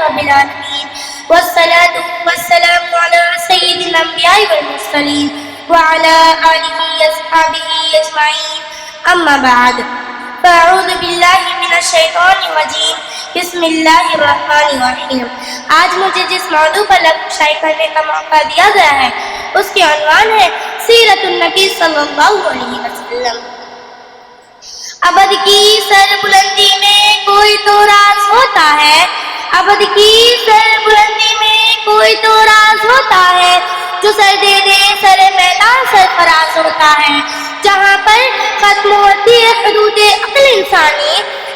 رب العالمين والصلاة والسلام على سيد الأنبياء والمرسلين وعلى آله وأصحابه أجمعين أما بعد فأعوذ بالله من الشیطان الرجیم بسم اللہ الرحمن الرحیم۔ آج مجھے جس موضوع پر شائع کرنے کا موقع دیا گیا ہے اس کی عنوان ہے سیرت النبی صلی اللہ علیہ وسلم۔ ابد کی سر بلندی میں کوئی تو راز ہوتا ہے، ابد کی سر بلندی میں کوئی تو راز ہوتا ہے، جو سر دے دے سر میدان سرفراز ہوتا ہے۔ جہاں پر ختم ہوتی ہے حدود عقل انسانی،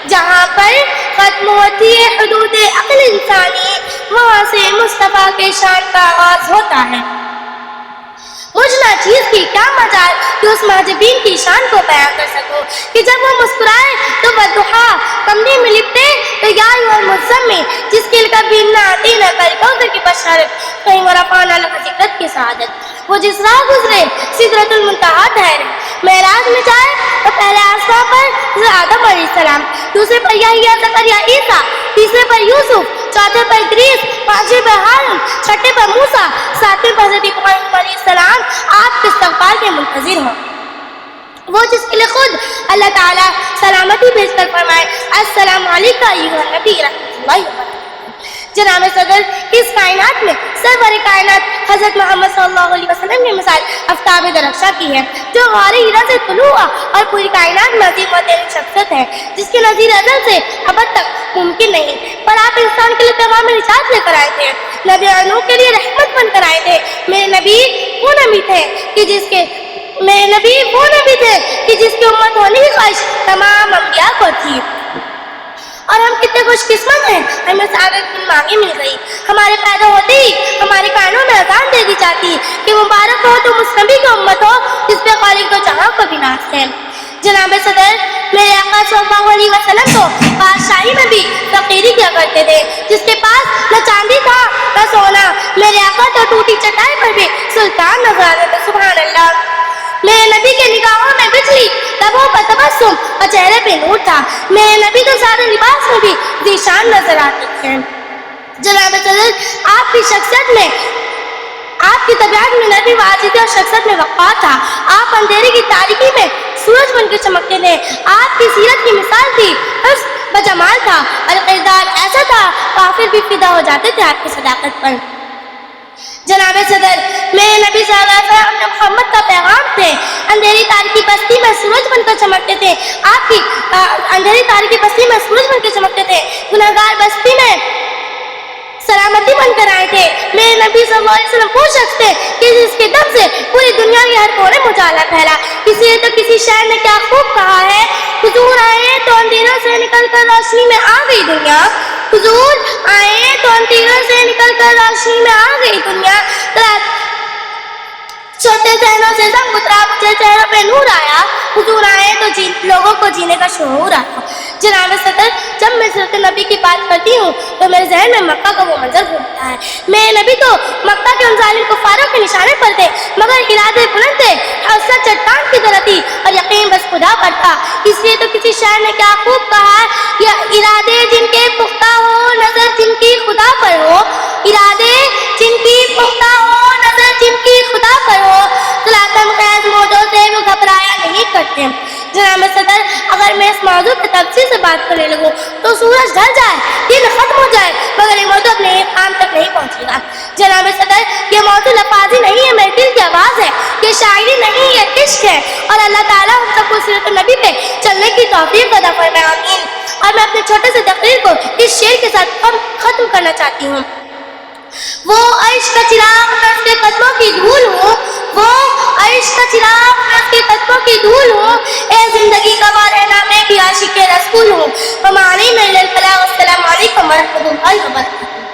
جہاں پر ختم ہوتی ہے حدود عقل انسانی، وہاں سے مصطفیٰ کے شان کا آغاز ہوتا ہے۔ مجھ ناچیز کی کیا مجال کہ اس معجبین کی شان کو بیان کر سکوں کہ جب وہ مسکرائے تو والضحیٰ کمری میں لپٹے تو یا ایھا المزمل جس کے کبھی نہ آتی نہ کر کوثر کی بشارت کہیں ورفعنا لک ذکرک کی سعادت۔ وہ جس راہ گزرے سدرۃ المنتہا ٹھہرے، معراج میں جائے تو پہلے آسمان پر آدم علیہ السلام، دوسرے پر یحییٰ زکریا عیسیٰ، تیسرے پر یوسف، چوتھے پر ادریس، پانچویں پر ہارون، چھٹے پر موسیٰ، ساتویں پر حضرت ابراہیم علیہ السلام آپ کے استغفار کے منتظر ہوں۔ وہ جس کے لیے خود اللہ تعالیٰ سلامتی بھیج کر فرمائے السلام علیکم ایھا النبی رحمۃ اللہ وبرکاتہ۔ جناب صدر اس کائنات میں سرور کائنات حضرت محمد صلی اللہ علیہ وسلم کی مثال آفتاب درخشاں کی ہے، جو غار ہرا سے طلوع ہوا اور پوری کائنات میں عظیم و ترین شخصیت ہے جس کے نظیر ازل سے ابد تک ممکن نہیں، پر آپ انسان کے لیے پیغام نجات لے کر آئے تھے، نبی نوح کے لیے رحمت بن کر آئے تھے۔ میرے نبی وہ نبی تھے کہ جس کی امت ہونے کی خواہش تمام انبیاء کو تھی، اور ہم کتنے خوش قسمت ہیں، ہمیں سعادت کی مانگی مل گئی۔ ہمارے پیدا ہوتے ہی ہمارے کانوں میں اذان دے دی جاتی کہ مبارک ہو تم اس نبی کی امت ہو جس پہ خالق دو جہاں کو بھی ناز ہے۔ جناب صدر میرے آقا صلی اللہ علیہ وسلم کو بادشاہی میں بھی فقیری کیا کرتے تھے، جس کے پاس نہ چاندی تھا نہ سونا، میرے آقا تو ٹوٹی چٹائی پر بھی سلطان نظر آتے تھے۔ سبحان اللہ۔ میرے نبی کے نگاہوں میں بجلی، لبوں پر تبسم اور چہرے پہ نور تھا، میرے نبی تو سادہ لباس میں بھی ذیشان نظر آتے تھے۔ جناب صدر آپ کی شخصیت میں، آپ کی طبیعت میں نبی واجدی اور شخصیت میں وقار تھا، آپ اندھیرے کی تاریکی میں سورج بن کے چمکتے تھے، آپ کی سیرت کی مثال تھی، حسن بجمال تھا اور کردار ایسا تھا کافر بھی فدا ہو جاتے تھے آپ کی صداقت پر۔ جناب صدر میرے نبی صلی اللہ علیہ وسلم محمد کا پیغام تھے، اندھیری تاریکی بستی میں سورج بن کر چمکتے تھے، آپ کی اندھیری تاریکی بستی میں سورج بن کر چمکتے تھے، گنہگار بستی میں سلامتی بن کر آئے تھے۔ میرے نبی صلی اللہ علیہ وسلم وہ شخص تھے کہ جس کے دم سے پوری دنیا کے ہر کونے میں اجالا پھیلا۔ کسی نے تو کسی شاعر نے کیا خوب کہا ہے، حضور آئے تو اندھیروں سے نکل کر روشنی میں آ گئی دنیا، حضور آئے تو اندھیروں سے نکل کر روشنی میں آ گئی دنیا، چھوٹے ذہنوں سے زنگ اترا، بچے چہروں پہ نور آیا، حضور آئے تو لوگوں کو جینے کا شعور آیا۔ جناب صدر جب میں سیرت نبی کی بات کرتی ہوں تو میرے ذہن میں مکہ کا وہ منظر گھومتا ہے۔ میرے نبی تو مکہ کے ان ظالم کفاروں کے نشانے پر تھے، مگر ارادے بلند تھے، حوصلہ چٹان کی طرح تھی اور یقین بس خدا پر تھا۔ اس لیے تو کسی شاعر نے کیا خوب کہا ہے، یہ ارادے جن کے پختہ ہو نظر جن کی خدا پر ہو، ارادے جن کی پختہ ہو نظر جن کی خدا پر ہو، طلاقم خیز موجوں سے وہ گھبرایا نہیں کرتے۔ جناب صدر اگر میں اس موضوع پہ تفصیل سے بات کرنے لگوں تو سورج ڈھل جائے، دن ختم ہو جائے، مگر یہ موضوع اپنے کام تک نہیں پہنچے گا۔ جناب صدر یہ موضوع لفاظی نہیں ہے، میرے دل کی آواز ہے، یہ شاعری نہیں ہے، عشق ہے، اور اللہ تعالیٰ ہم سب کو سیرت النبی پہ چلنے کی توفیق عطا فرمائے، آمین۔ اور میں اپنے چھوٹے سے تقریر کو اس شعر کے ساتھ ختم کرنا چاہتی ہوں۔ وہ عشق کا چراغ میں اس کے قدموں کی دھول ہوں، وہ عشق کا چراغ میں اس کے قدموں کی دھول ہوں، اے زندگی کا وارہنا میں بھی عاشق رسول ہوں۔ ومعنی میں الفلاح۔ السلام علیکم ورحمۃ اللہ وبرکاتہ۔